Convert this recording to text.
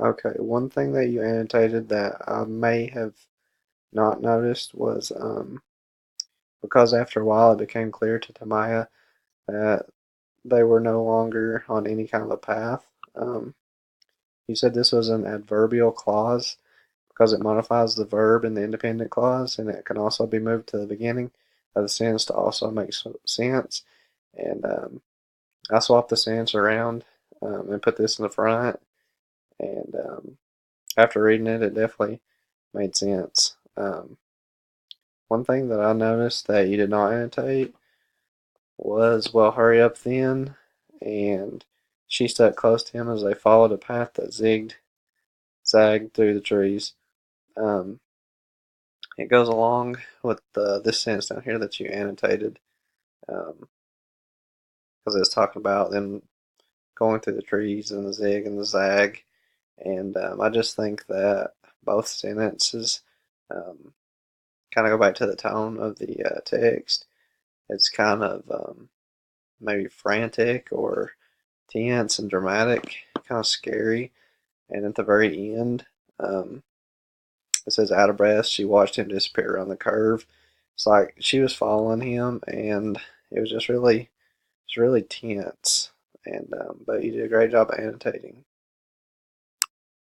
Okay, one thing that you annotated that I may have not noticed was because after a while it became clear to Tamaya that they were no longer on any kind of a path. Um, you said this was an adverbial clause because it modifies the verb in the independent clause, and it can also be moved to the beginning of the sentence to also make sense. And I swapped the sentence around and put this in the front, and after reading it, it definitely made sense. One thing that I noticed that you did not annotate was, well, hurry up then, and she stuck close to him as they followed a path that zagged through the trees. Um, it goes along with this sentence down here that you annotated, because it's talking about them going through the trees and the zig and the zag, and I just think that both sentences um, kind of go back to the tone of the text. It's kind of maybe frantic or tense and dramatic, kind of scary. And at the very end, um, it says out of breath. She watched him disappear around the curve. It's like she was following him, and it was just really, it's really tense. And but you did a great job annotating.